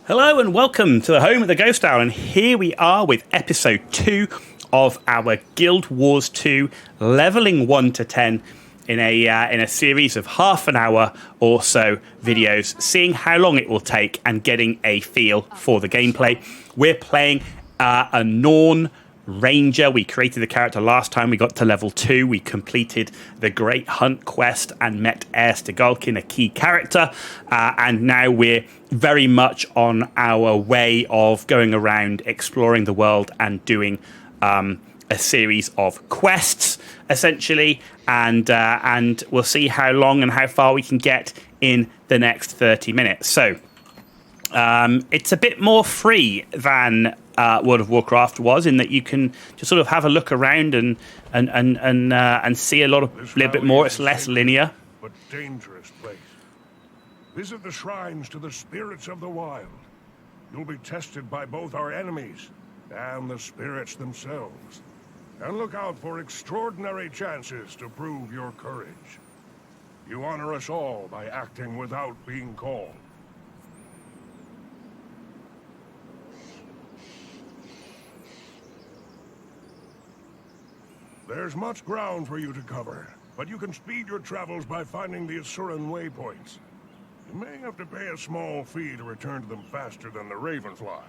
Hello and welcome to the home of the Ghost Owl, and here we are with episode 2 of our Guild Wars 2 leveling 1 to 10 in a series of half an hour or so videos, seeing how long it will take and getting a feel for the gameplay. We're playing a Norn Ranger. We created the character last time we got to level 2. We completed the Great Hunt quest and met Air Stigolkin, a key character, and now we're very much on our way of going around exploring the world and doing a series of quests essentially, and we'll see how long and how far we can get in the next 30 minutes. So it's a bit more free than World of Warcraft was, in that you can just sort of have a look around and see a little bit more. It's less linear. But dangerous place. Visit the shrines to the spirits of the wild. You'll be tested by both our enemies and the spirits themselves. And look out for extraordinary chances to prove your courage. You honor us all by acting without being called. There's much ground for you to cover, but you can speed your travels by finding the Asuran waypoints. You may have to pay a small fee to return to them faster than the Ravenflies.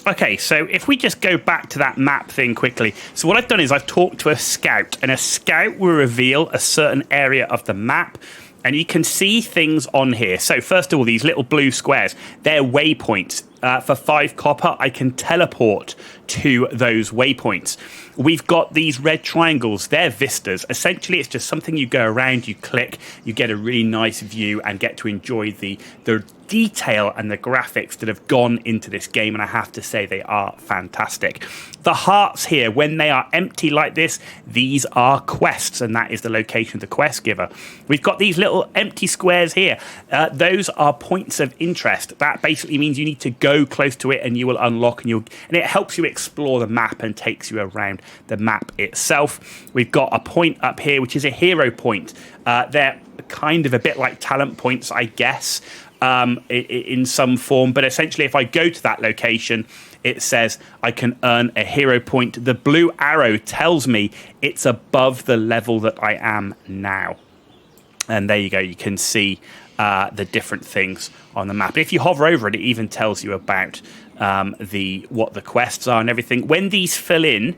Okay, so if we just go back to that map thing quickly. So what I've done is I've talked to a scout, and a scout will reveal a certain area of the map, and you can see things on here. So first of all, these little blue squares, they're waypoints. For 5 copper, I can teleport to those waypoints. We've got these red triangles. They're vistas. Essentially, it's just something you go around, you click, you get a really nice view and get to enjoy the detail and the graphics that have gone into this game, and I have to say they are fantastic. The hearts here, when they are empty like this, these are quests, and that is the location of the quest giver. We've got these little empty squares here. Those are points of interest. That basically means you need to go close to it and you will unlock, and it helps you explore the map and takes you around the map itself. We've got a point up here which is a hero point. They're kind of a bit like talent points, I guess, in some form, but essentially if I go to that location, it says I can earn a hero point. The blue arrow tells me it's above the level that I am now, and there you go. You can see the different things on the map. If you hover over it, it even tells you about what the quests are and everything. When these fill in,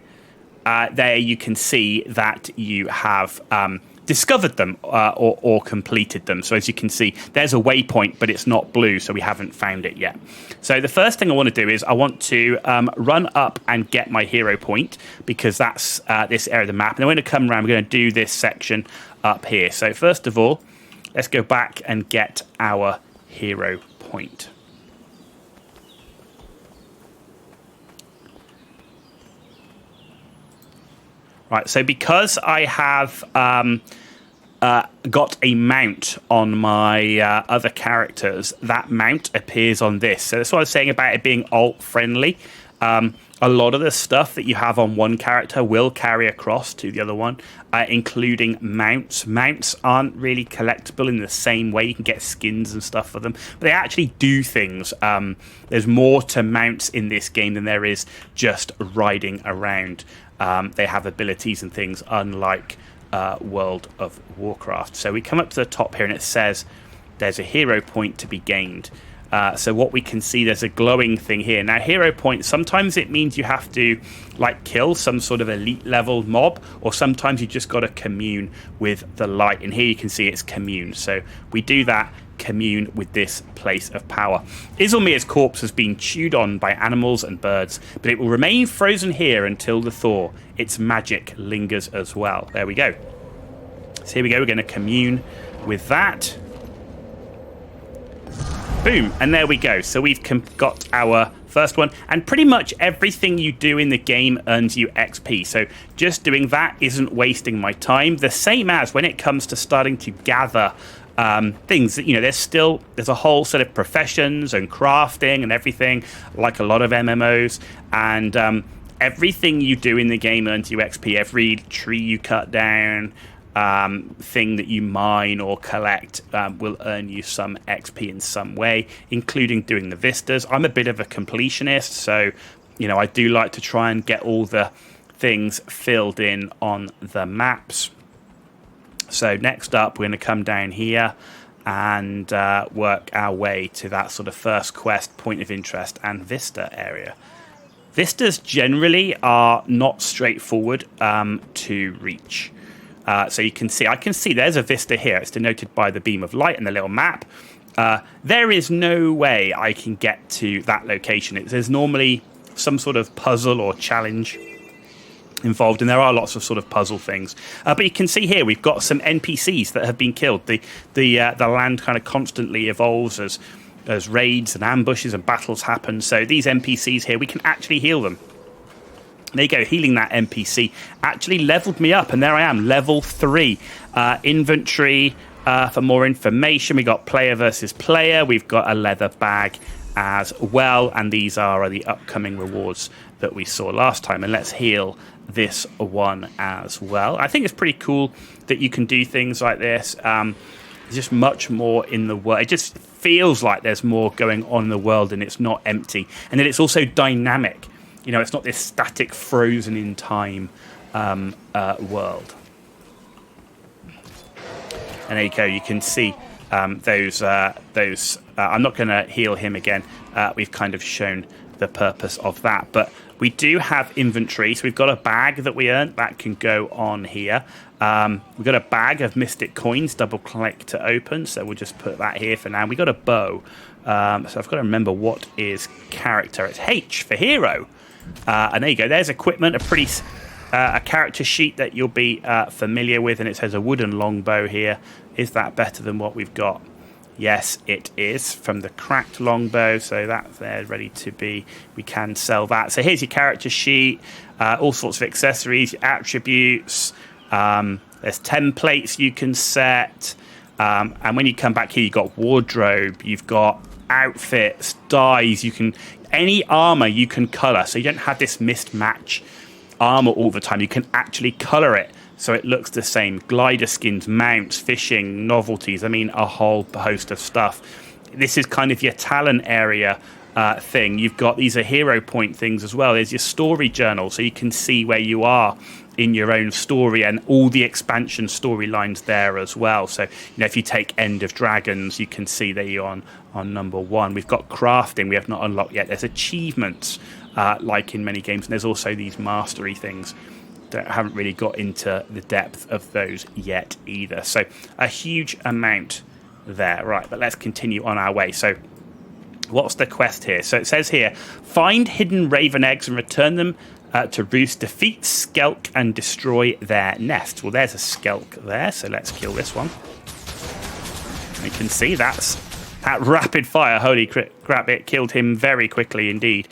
there you can see that you have discovered them or completed them. So as you can see, there's a waypoint, but it's not blue, so we haven't found it yet. So the first thing I want to do is I want to run up and get my hero point, because that's this area of the map. And I'm going to come around, we're going to do this section up here. So first of all, let's go back and get our hero point. Right, so because I have got a mount on my other characters, that mount appears on this. So that's what I was saying about it being alt-friendly. A lot of the stuff that you have on one character will carry across to the other one, including mounts. Mounts aren't really collectible in the same way. You can get skins and stuff for them, but they actually do things. There's more to mounts in this game than there is just riding around. They have abilities and things unlike World of Warcraft. So we come up to the top here and it says there's a hero point to be gained. So what we can see, there's a glowing thing here. Now, hero points, sometimes it means you have to kill some sort of elite level mob, or sometimes you just got to commune with the light. And here you can see it's commune. So we do that, commune with this place of power. Isilmir's corpse has been chewed on by animals and birds, but it will remain frozen here until the thaw. Its magic lingers as well. There we go. So here we go. We're going to commune with that. Boom, and there we go. So we've got our first one, and pretty much everything you do in the game earns you XP. So just doing that isn't wasting my time. The same as when it comes to starting to gather things that, there's a whole set of professions and crafting and everything, like a lot of MMOs, and everything you do in the game earns you XP. Every tree you cut down, thing that you mine or collect will earn you some XP in some way, including doing the vistas. I'm a bit of a completionist, so I do like to try and get all the things filled in on the maps. So next up, we're going to come down here and work our way to that sort of first quest, point of interest, and vista area. Vistas generally are not straightforward to reach. So I can see there's a vista here. It's denoted by the beam of light and the little map. There is no way I can get to that location. There's normally some sort of puzzle or challenge involved, and there are lots of sort of puzzle things. But you can see here we've got some NPCs that have been killed. The land kind of constantly evolves as raids and ambushes and battles happen. So these NPCs here, we can actually heal them. There you go, healing that NPC actually leveled me up, and there I am, level 3. Inventory for more information. We got player versus player. We've got a leather bag as well, and these are the upcoming rewards that we saw last time. And let's heal this one as well. I think it's pretty cool that you can do things like this. There's just much more in the world. It just feels like there's more going on in the world, and it's not empty. And then it's also dynamic. It's not this static, frozen in time world. And there you go. You can see those. I'm not going to heal him again. We've kind of shown the purpose of that. But we do have inventory. So we've got a bag that we earned. That can go on here. We've got a bag of mystic coins. Double click to open. So we'll just put that here for now. We got a bow. So I've got to remember what is character. It's H for hero. And there you go. There's equipment. A character sheet that you'll be familiar with, and it says a wooden longbow here. Is that better than what we've got? Yes, it is, from the cracked longbow. So that's there, ready to be. We can sell that. So here's your character sheet, all sorts of accessories, your attributes. There's templates you can set. And when you come back here, you've got wardrobe, you've got outfits, dyes. Any armor you can color, so you don't have this mismatch armor all the time. You can actually color it so it looks the same. Glider skins, mounts, fishing, novelties. I mean, a whole host of stuff. This is kind of your talent area thing. You've got these are hero point things as well. There's your story journal, so you can see where you are in your own story, and all the expansion storylines there as well. So if you take End of Dragons, you can see that you're on number 1. We've got crafting we have not unlocked yet. There's achievements like in many games, and there's also these mastery things that haven't really got into the depth of those yet either. So a huge amount there. Right, but let's continue on our way. So what's the quest here? So it says here, find hidden raven eggs and return them to roost, defeat skelk and destroy their nest. Well, there's a skelk there, so let's kill this one. You can see that's at rapid fire. Holy crap, it killed him very quickly indeed.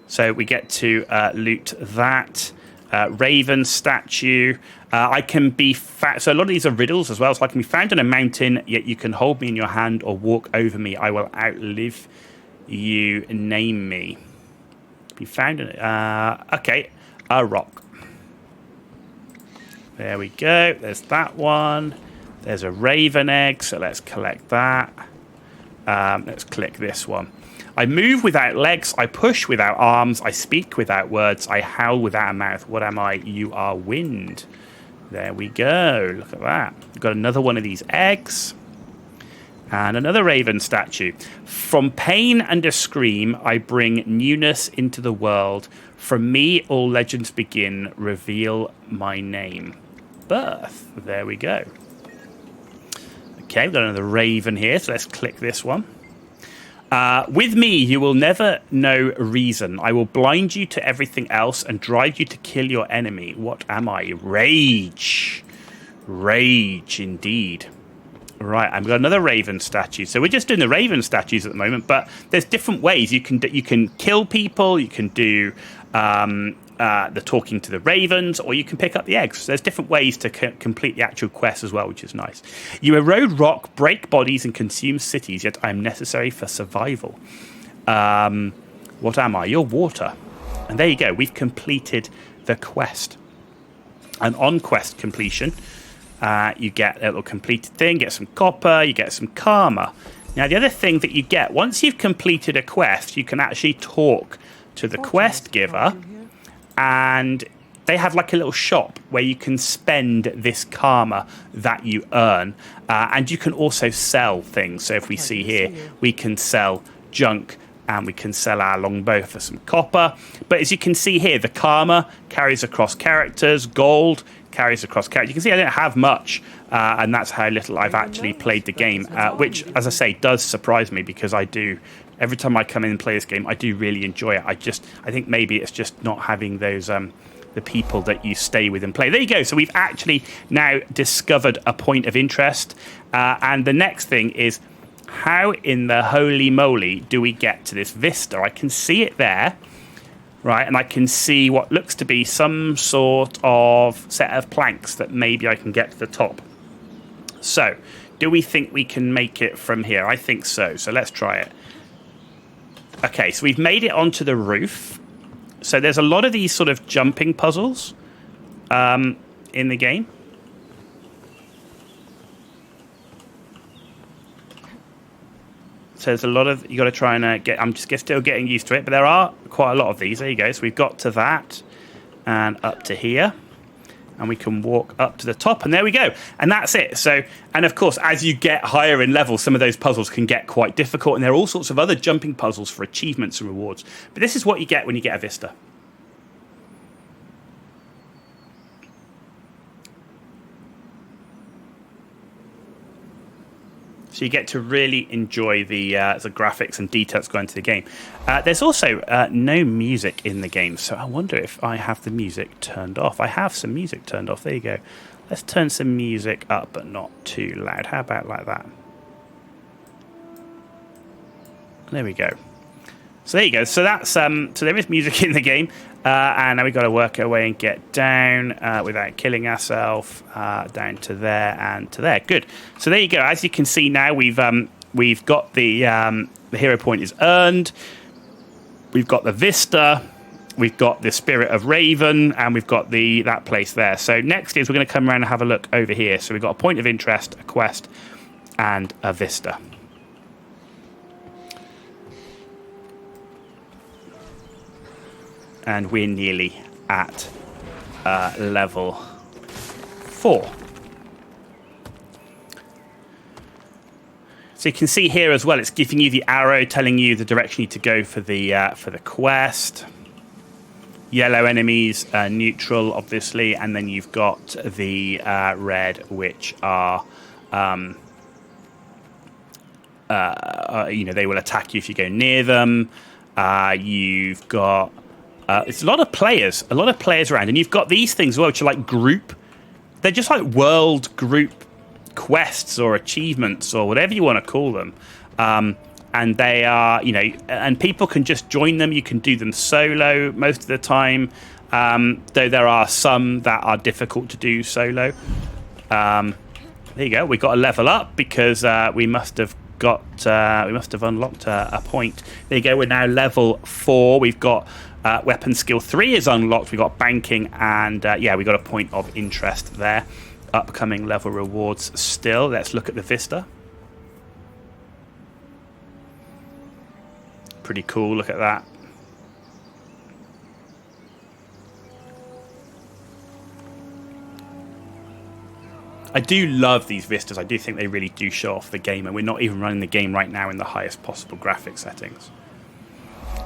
So we get to loot that. Raven statue. I can be so a lot of these are riddles as well. So I can be found on a mountain, yet you can hold me in your hand or walk over me. I will outlive you. Name me. Be found in okay, a rock. There we go. There's that one. There's a raven egg, so let's collect that. Let's click this one. I move without legs, I push without arms, I speak without words, I howl without a mouth. What am I? You are wind. There we go. Look at that. We've got another one of these eggs. And another raven statue. From pain and a scream, I bring newness into the world. From me, all legends begin. Reveal my name. Birth. There we go. Okay, we've got another raven here, so let's click this one. With me, you will never know reason. I will blind you to everything else and drive you to kill your enemy. What am I? Rage. Rage, indeed. Right, I've got another raven statue. So we're just doing the raven statues at the moment, but there's different ways. You can kill people, you can do the talking to the ravens, or you can pick up the eggs. So there's different ways to complete the actual quest as well, which is nice. You erode rock, break bodies, and consume cities, yet I am necessary for survival. What am I? You're water. And there you go. We've completed the quest. And on quest completion, you get a little completed thing, get some copper, you get some karma. Now, the other thing that you get, once you've completed a quest, you can actually talk to the quest giver, and they have like a little shop where you can spend this karma that you earn. And you can also sell things. So if we see here, we can sell junk and we can sell our longbow for some copper. But as you can see here, the karma carries across characters, gold carries across characters. You can see I don't have much, and that's how little I've actually played the game, which, as I say, does surprise me because I do. Every time I come in and play this game, I do really enjoy it. I think maybe it's just not having those the people that you stay with and play. There you go. So we've actually now discovered a point of interest, and the next thing is, how in the holy moly do we get to this vista? I can see it there, right? And I can see what looks to be some sort of set of planks that maybe I can get to the top. So, do we think we can make it from here? I think so. So let's try it. Okay, so we've made it onto the roof. So there's a lot of these sort of jumping puzzles in the game. So there's a lot of, you got to try and get, I'm just still getting used to it, but there are quite a lot of these. There you go. So we've got to that and up to here, and we can walk up to the top, and there we go. And that's it. So, and of course, as you get higher in level, some of those puzzles can get quite difficult, and there are all sorts of other jumping puzzles for achievements and rewards. But this is what you get when you get a Vista. So you get to really enjoy the graphics and details going into the game. There's also no music in the game, so I wonder if I have the music turned off. I have some music turned off. There you go. Let's turn some music up, but not too loud. How about like that? There we go. So there you go. So that's so there is music in the game, and now we've got to work our way and get down without killing ourselves down to there and to there. Good. So there you go. As you can see now, we've got the hero point is earned. We've got the Vista. We've got the Spirit of Raven, and we've got that place there. So next is we're going to come around and have a look over here. So we've got a point of interest, a quest, and a Vista. And we're nearly at level 4. So you can see here as well, it's giving you the arrow telling you the direction you need to go for the quest. Yellow enemies, neutral, obviously, and then you've got the red, which are they will attack you if you go near them. You've got it's a lot of players around, and you've got these things as well, which are like group. They're just like world group quests or achievements or whatever you want to call them, and they are, and people can just join them. You can do them solo most of the time, though there are some that are difficult to do solo. There you go. We got a level up because we must have unlocked a point. There you go. We're now level 4. We've got weapon skill 3 is unlocked. We've got banking, and we got a point of interest there. Upcoming level rewards still. Let's look at the Vista. Pretty cool. Look at that. I do love these vistas. I do think they really do show off the game, and we're not even running the game right now in the highest possible graphic settings.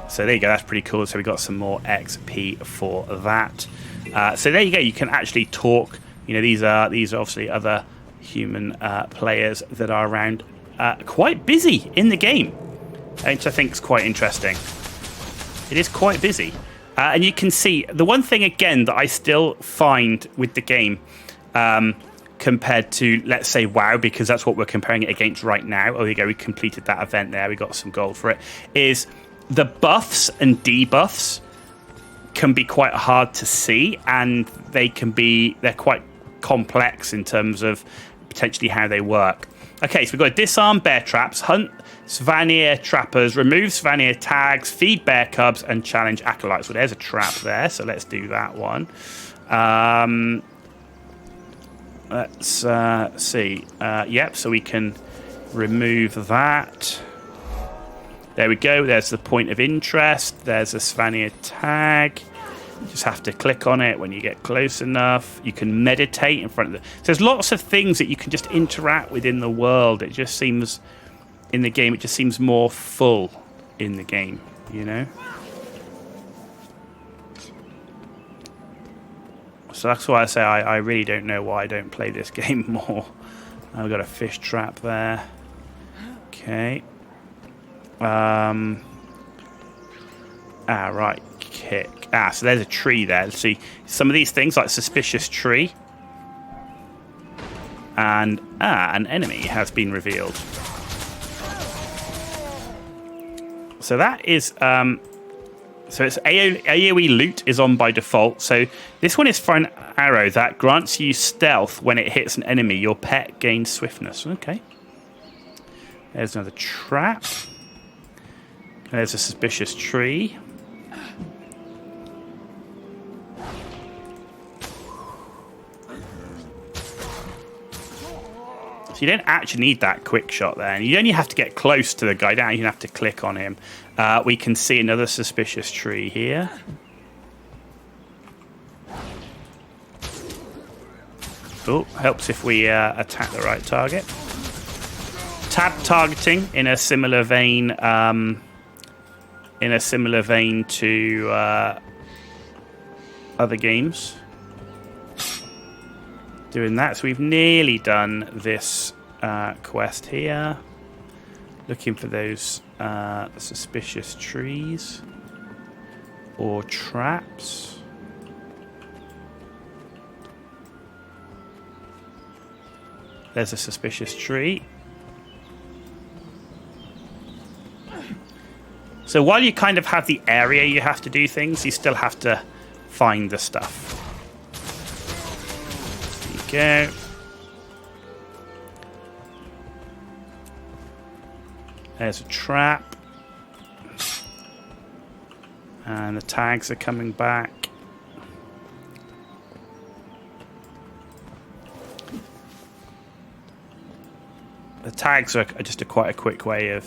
So there you go. That's pretty cool. So we got some more XP for that. So there you go. You can actually talk. These are obviously other human players that are around, quite busy in the game, which I think is quite interesting. It is quite busy, and you can see the one thing again that I still find with the game. Compared to, let's say, WoW, because that's what we're comparing it against right now. Oh, there you go. We completed that event there. We got some gold for it. Is the buffs and debuffs can be quite hard to see, and they're quite complex in terms of potentially how they work. Okay, so we've got to disarm bear traps, hunt Svanir trappers, remove Svanir tags, feed bear cubs, and challenge acolytes. Well, there's a trap there, so let's do that one. Let's see. Yep, so we can remove that. There we go. There's the point of interest. There's a Svanir tag. You just have to click on it when you get close enough. You can meditate in front of the... So there's lots of things that you can just interact with in the world. It just seems... In the game, it just seems more full in the game, you know? So that's why I say I really don't know why I don't play this game more. I've got a fish trap there. Okay. Right. Kick. So there's a tree there. Let's see. Some of these things, like suspicious tree. And, an enemy has been revealed. So that is... So it's AoE loot is on by default. So this one is for an arrow that grants you stealth when it hits an enemy. Your pet gains swiftness. Okay. There's another trap. There's a suspicious tree. So you don't actually need that quick shot there. And you only have to get close to the guy down. You don't have to click on him. We can see another suspicious tree here. Oh, helps if we attack the right target. Tab targeting in a similar vein. To other games. Doing that, so we've nearly done this quest here. Looking for those suspicious trees or traps. There's a suspicious tree. So while you kind of have the area you have to do things, you still have to find the stuff. There you go. There's a trap. And the tags are coming back. The tags are just quite a quick way of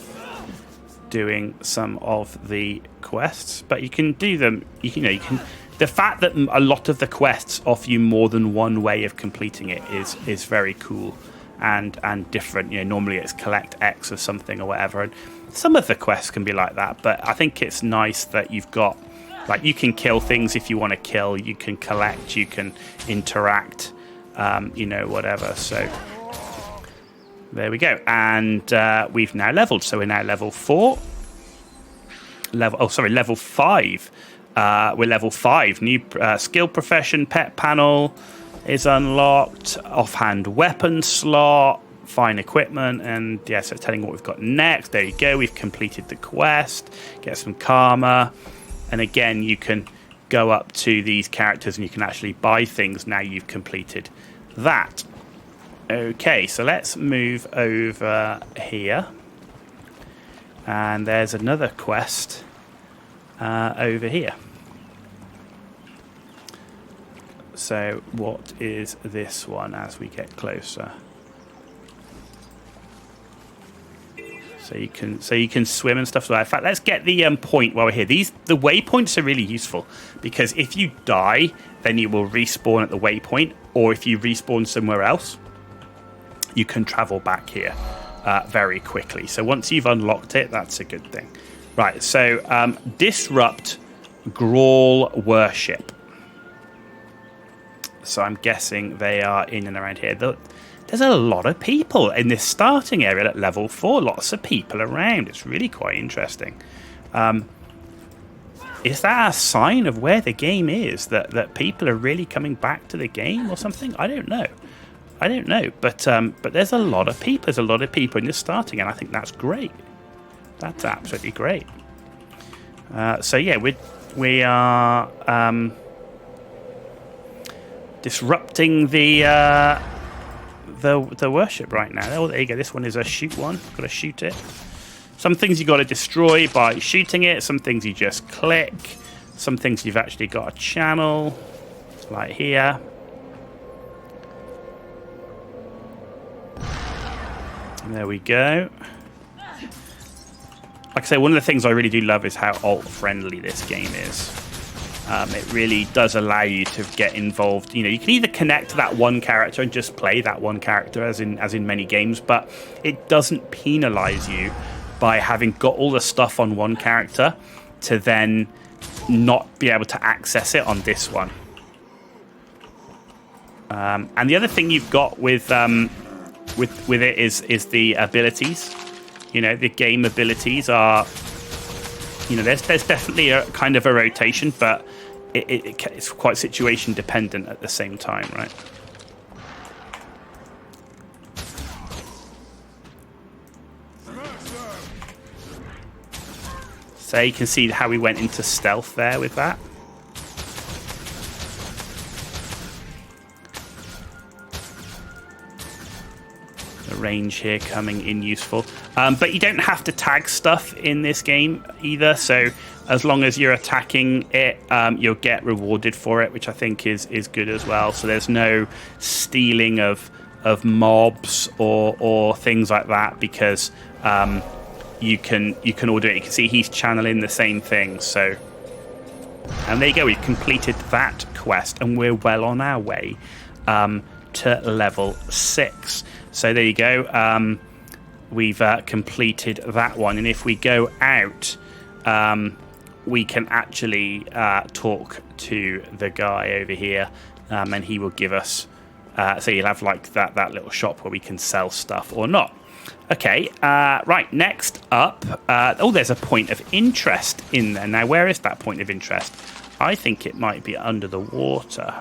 doing some of the quests, but you can do them. You can. The fact that a lot of the quests offer you more than one way of completing it is very cool and different. Normally it's collect X or something or whatever, and some of the quests can be like that. But I think it's nice that you've got, like, you can kill things if you want to kill. You can collect. You can interact. Whatever. So. There we go. And we've now leveled. So we're now level 4. Level 5. We're level 5. New skill profession, pet panel is unlocked. Offhand weapon slot, fine equipment. And yeah, so it's telling what we've got next. There you go. We've completed the quest. Get some karma. And again, you can go up to these characters and you can actually buy things now you've completed that. Okay, so let's move over here. And there's another quest over here. So what is this one as we get closer? So you can swim and stuff. So in fact, let's get the point while we're here. The waypoints are really useful because if you die, then you will respawn at the waypoint, or if you respawn somewhere else, you can travel back here very quickly. So once you've unlocked it, that's a good thing. Right, so disrupt Grawl worship. So I'm guessing they are in and around here. There's a lot of people in this starting area at level 4. Lots of people around. It's really quite interesting. Is that a sign of where the game is? That people are really coming back to the game or something? I don't know. But there's a lot of people. There's a lot of people in this starting, and I think that's great. That's absolutely great. So yeah, we are disrupting the worship right now. Oh, there you go. This one is a shoot one. Got to shoot it. Some things you got to destroy by shooting it. Some things you just click. Some things you've actually got a channel, like here. There we go. Like I say, one of the things I really do love is how alt-friendly this game is. It really does allow you to get involved. You know, you can either connect to that one character and just play that one character, as in many games, but it doesn't penalize you by having got all the stuff on one character to then not be able to access it on this one. And the other thing you've got with it is the abilities. You know, the game abilities are, you know, there's definitely a kind of a rotation, but it's quite situation dependent at the same time, right? So you can see how we went into stealth there with that. The range here coming in useful. But you don't have to tag stuff in this game either, so as long as you're attacking it, you'll get rewarded for it, which I think is good as well. So there's no stealing of mobs or things like that, because you can all do it. You can see he's channeling the same thing. So, and there you go. We've completed that quest, and we're well on our way to level 6. So there you go. We've completed that one, and if we go out, we can actually talk to the guy over here, and he will give us. So you'll have like that little shop where we can sell stuff or not. Okay, right. Next up, there's a point of interest in there. Now, where is that point of interest? I think it might be under the water,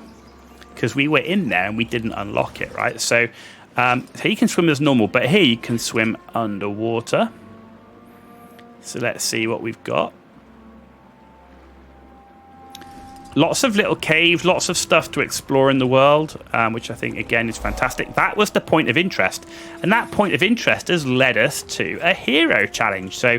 because we were in there and we didn't unlock it, right? So you can swim as normal, but here you can swim underwater. So let's see what we've got. Lots of little caves, lots of stuff to explore in the world, which I think, again, is fantastic. That was the point of interest. And that point of interest has led us to a hero challenge. So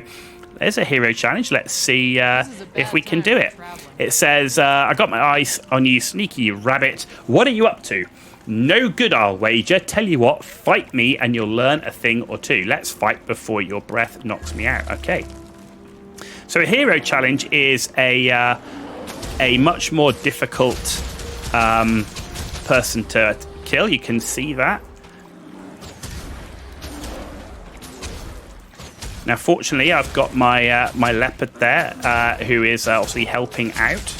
there's a hero challenge. Let's see if we can do it. It says, I got my eyes on you, sneaky rabbit. What are you up to? No good, I'll wager. Tell you what, fight me and you'll learn a thing or two. Let's fight before your breath knocks me out. Okay. So a hero challenge is a much more difficult person to kill. You can see that. Now, fortunately, I've got my my leopard there, who is obviously helping out.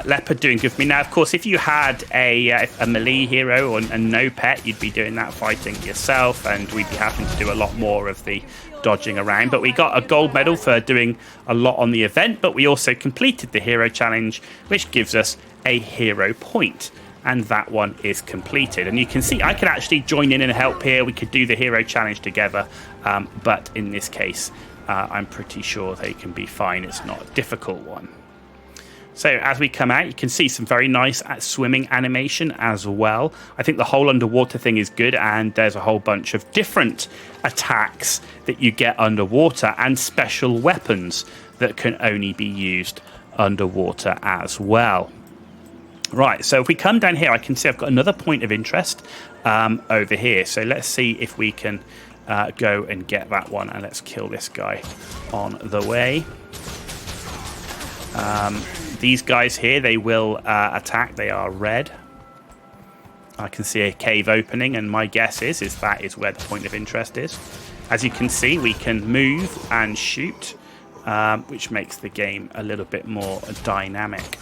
Leopard doing good for me. Now, of course, if you had a melee hero and no pet, you'd be doing that fighting yourself, and we'd be having to do a lot more of the dodging around. But we got a gold medal for doing a lot on the event, but we also completed the hero challenge, which gives us a hero point. And that one is completed. And you can see I could actually join in and help here. We could do the hero challenge together. But in this case, I'm pretty sure they can be fine. It's not a difficult one. So as we come out, you can see some very nice swimming animation as well. I think the whole underwater thing is good, and there's a whole bunch of different attacks that you get underwater and special weapons that can only be used underwater as well. Right, so if we come down here, I can see I've got another point of interest over here. So let's see if we can go and get that one, and let's kill this guy on the way. These guys here, they will attack. They are red. I can see a cave opening, and my guess is that is where the point of interest is. As you can see, we can move and shoot, which makes the game a little bit more dynamic.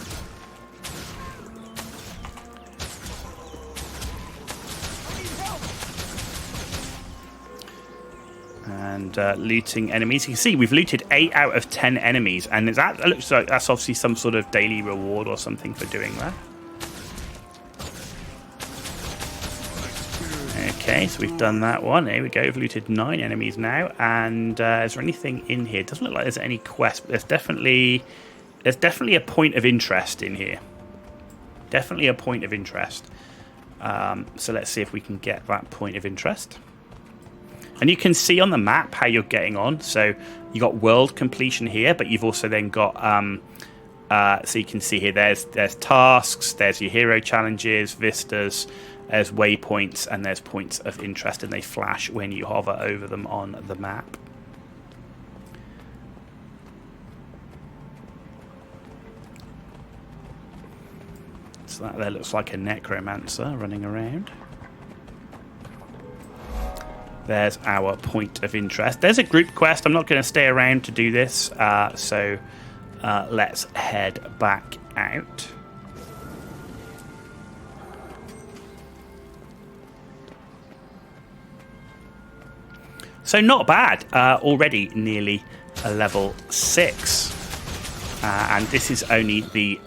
And looting enemies. You can see we've looted 8 out of 10 enemies, and that looks like that's obviously some sort of daily reward or something for doing that. Okay, so we've done that one. Here we go. We've looted 9 enemies now. And is there anything in here? It doesn't look like there's any quest, but there's definitely a point of interest in here. Definitely a point of interest. So let's see if we can get that point of interest. And you can see on the map how you're getting on. So you got world completion here, but you've also then got So you can see here, there's tasks, there's your hero challenges, vistas, there's waypoints, and there's points of interest, and they flash when you hover over them on the map. So that there looks like a necromancer running around. There's our point of interest. There's a group quest. I'm not going to stay around to do this, so let's head back out. So not bad. Already nearly a level 6. And this is only the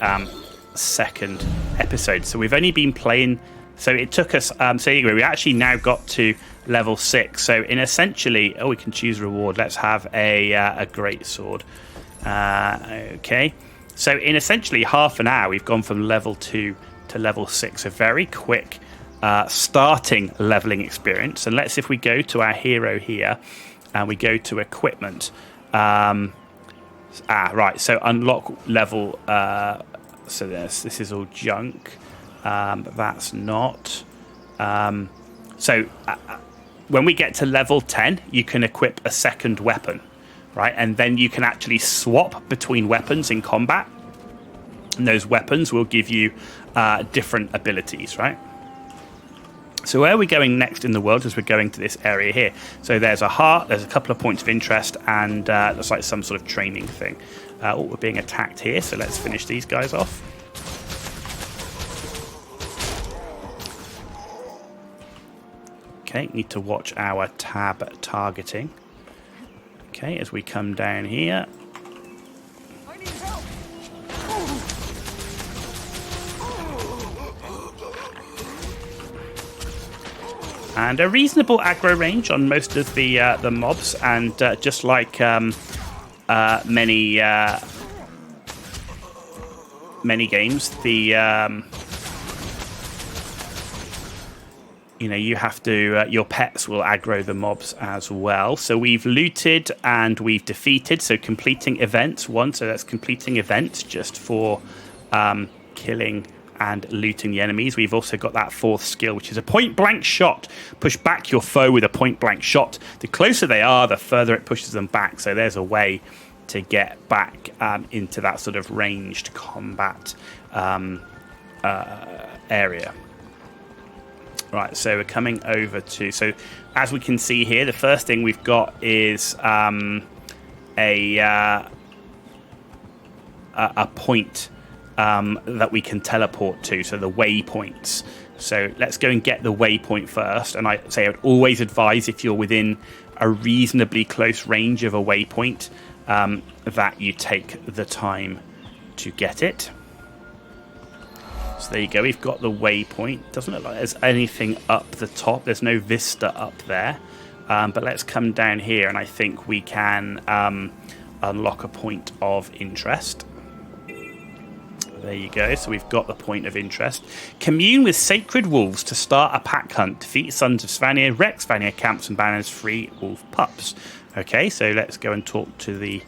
second episode. So we've only been playing... So it took us... so anyway, we actually now got to level 6. So in essentially... Oh, we can choose reward. Let's have a great sword. Okay. So in essentially half an hour, we've gone from level 2 to level 6. A very quick starting leveling experience. And let's, if we go to our hero here and we go to equipment. Right. So unlock level... so this is all junk. But that's not. When we get to level 10, you can equip a second weapon, right? And then you can actually swap between weapons in combat. And those weapons will give you different abilities, right? So where are we going next in the world is we're going to this area here. So there's a heart, there's a couple of points of interest, and there's like some sort of training thing. We're being attacked here, so let's finish these guys off. Okay, need to watch our tab targeting. Okay, as we come down here. I need help. And a reasonable aggro range on most of the mobs, and just like many games, the you have to your pets will aggro the mobs as well. So we've looted and we've defeated. So completing events 1. So that's completing events just for killing and looting the enemies. We've also got that 4th skill, which is a point-blank shot. Push back your foe with a point-blank shot. The closer they are, the further it pushes them back. So there's a way to get back into that sort of ranged combat area. Right, so we're coming over to... So as we can see here, the first thing we've got is a point that we can teleport to, so the waypoints. So let's go and get the waypoint first. And I would always advise, if you're within a reasonably close range of a waypoint, that you take the time to get it. So there you go, we've got the waypoint. Doesn't look like there's anything up the top. There's no vista up there. But let's come down here, and I think we can unlock a point of interest. There you go. So we've got the point of interest. Commune with sacred wolves to start a pack hunt. Defeat Sons of Svanir, wreck Svanir camps and banners, free wolf pups. Okay, so let's go and talk to the...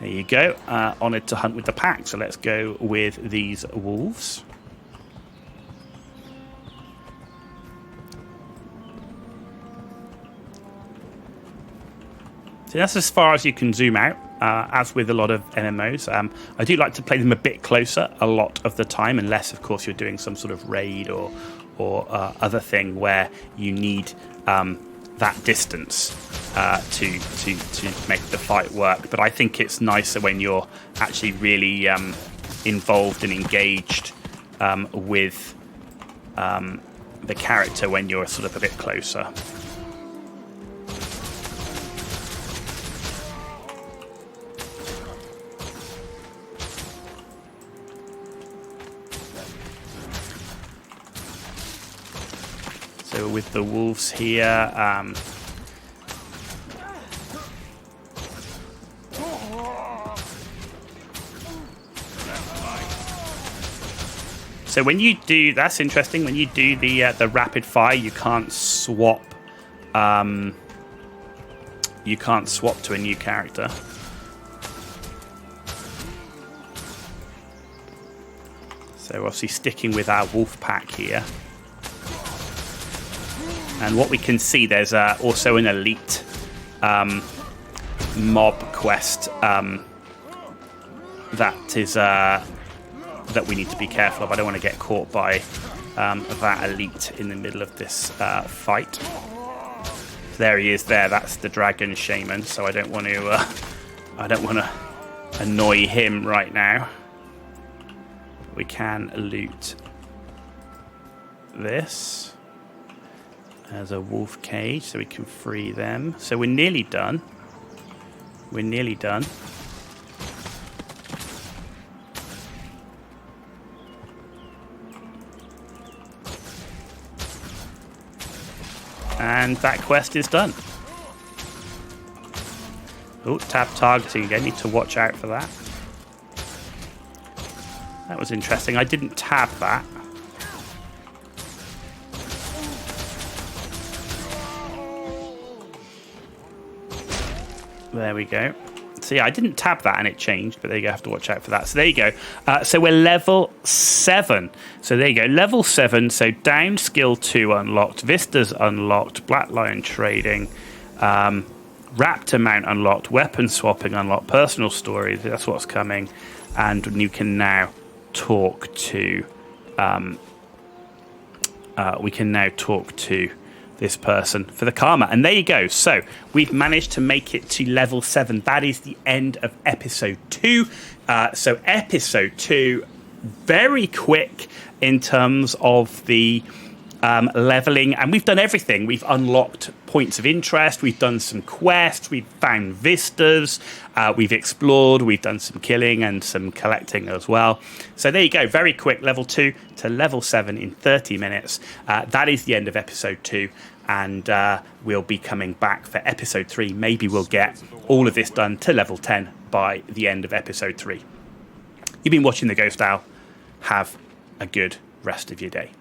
There you go. Honoured to hunt with the pack. So let's go with these wolves. So that's as far as you can zoom out. As with a lot of MMOs, I do like to play them a bit closer a lot of the time, unless, of course, you're doing some sort of raid or other thing where you need that distance to make the fight work. But I think it's nicer when you're actually really involved and engaged with the character when you're sort of a bit closer. So with the wolves here, so when you do, that's interesting. When you do the rapid fire, you can't swap. You can't swap to a new character. So obviously sticking with our wolf pack here. And what we can see, there's also an elite mob quest that is that we need to be careful of. I don't want to get caught by that elite in the middle of this fight. There he is. There, that's the dragon shaman. So I don't want to annoy him right now. We can loot this as a wolf cage, so we can free them. So we're nearly done. We're nearly done. And that quest is done. Oh, tab targeting again. Need to watch out for that. That was interesting. I didn't tab that. There we go. So yeah, I didn't tab that and it changed, but there you go. I have to watch out for that. So there you go. So we're level 7. So there you go. Level 7. So down skill 2 unlocked. Vistas unlocked. Black Lion trading. Raptor mount unlocked. Weapon swapping unlocked. Personal stories. That's what's coming. And you can now talk to... we can now talk to this person for the karma. And there you go. So we've managed to make it to level 7. That is the end of episode 2. So episode 2, very quick in terms of the leveling. And we've done everything. We've unlocked points of interest. We've done some quests. We've found vistas. We've explored. We've done some killing and some collecting as well. So there you go. Very quick. Level 2 to level 7 in 30 minutes. That is the end of episode 2. And we'll be coming back for episode 3. Maybe we'll get all of this done to level 10 by the end of episode 3. You've been watching The Ghost Owl. Have a good rest of your day.